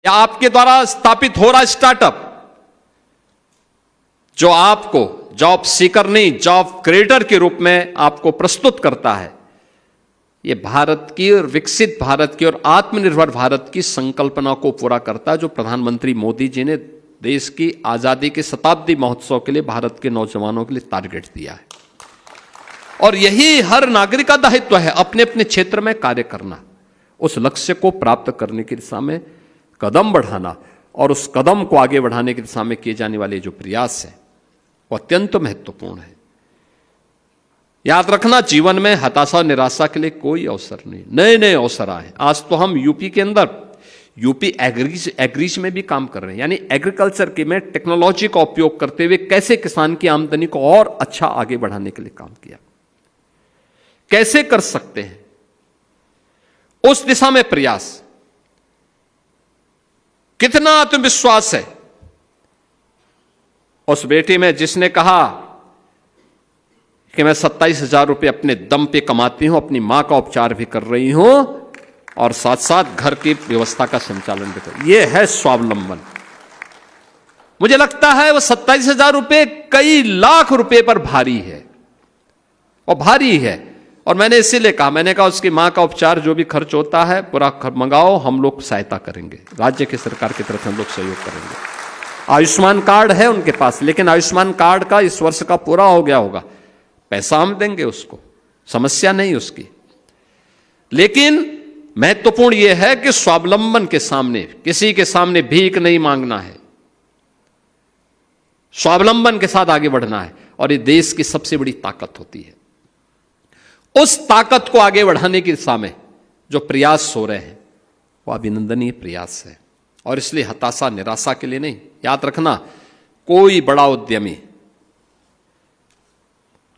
या आपके द्वारा स्थापित हो रहा स्टार्टअप जो आपको जॉब सीकर नहीं, जॉब क्रिएटर के रूप में आपको प्रस्तुत करता है, ये भारत की और विकसित भारत की और आत्मनिर्भर भारत की संकल्पना को पूरा करता है, जो प्रधानमंत्री मोदी जी ने देश की आजादी के शताब्दी महोत्सव के लिए भारत के नौजवानों के लिए टारगेट दिया है। और यही हर नागरिक का दायित्व है, अपने अपने क्षेत्र में कार्य करना, उस लक्ष्य को प्राप्त करने की दिशा में कदम बढ़ाना, और उस कदम को आगे बढ़ाने की दिशा में किए जाने वाले जो प्रयास हैं वो अत्यंत महत्वपूर्ण है। याद रखना, जीवन में हताशा और निराशा के लिए कोई अवसर नहीं, नए नए अवसर आए। आज तो हम यूपी के अंदर यूपी एग्रीज में भी काम कर रहे हैं, यानी एग्रीकल्चर के में टेक्नोलॉजी का उपयोग करते हुए कैसे किसान की आमदनी को और अच्छा आगे बढ़ाने के लिए काम किया, कैसे कर सकते हैं, उस दिशा में प्रयास। कितना आत्मविश्वास है उस बेटी में जिसने कहा कि मैं 27,000 रुपये अपने दम पे कमाती हूं, अपनी मां का उपचार भी कर रही हूं और साथ साथ घर की व्यवस्था का संचालन भी कर। यह है स्वावलंबन। मुझे लगता है वो 27,000 रुपये कई लाख रुपए पर भारी है, और भारी है। और मैंने इसीलिए कहा, मैंने कहा उसकी मां का उपचार जो भी खर्च होता है पूरा मंगाओ, हम लोग सहायता करेंगे, राज्य की सरकार की तरफ से हम लोग सहयोग करेंगे। आयुष्मान कार्ड है उनके पास, लेकिन आयुष्मान कार्ड का इस वर्ष का पूरा हो गया होगा, पैसा हम देंगे उसको, समस्या नहीं उसकी। लेकिन महत्वपूर्ण यह है कि स्वावलंबन के सामने, किसी के सामने भीख नहीं मांगना है, स्वावलंबन के साथ आगे बढ़ना है, और ये देश की सबसे बड़ी ताकत होती है। उस ताकत को आगे बढ़ाने की दिशा में जो प्रयास हो रहे हैं वो अभिनंदनीय प्रयास है, और इसलिए हताशा निराशा के लिए नहीं। याद रखना, कोई बड़ा उद्यमी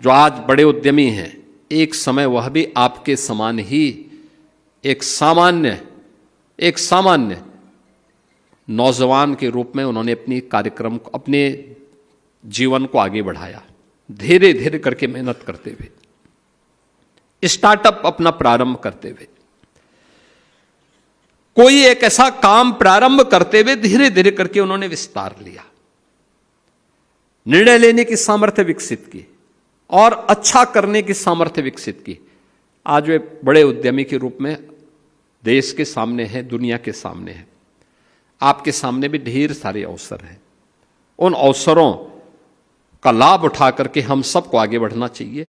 जो आज बड़े उद्यमी हैं, एक समय वह भी आपके समान ही एक सामान्य नौजवान के रूप में उन्होंने अपनी कार्यक्रम को, अपने जीवन को आगे बढ़ाया, धीरे धीरे करके मेहनत करते हुए, स्टार्टअप अपना प्रारंभ करते हुए, कोई एक ऐसा काम प्रारंभ करते हुए धीरे धीरे करके उन्होंने विस्तार लिया, निर्णय लेने की सामर्थ्य विकसित की और अच्छा करने की सामर्थ्य विकसित की। आज वे बड़े उद्यमी के रूप में देश के सामने है, दुनिया के सामने है। आपके सामने भी ढेर सारे अवसर हैं, उन अवसरों का लाभ उठा करके हम सबको आगे बढ़ना चाहिए।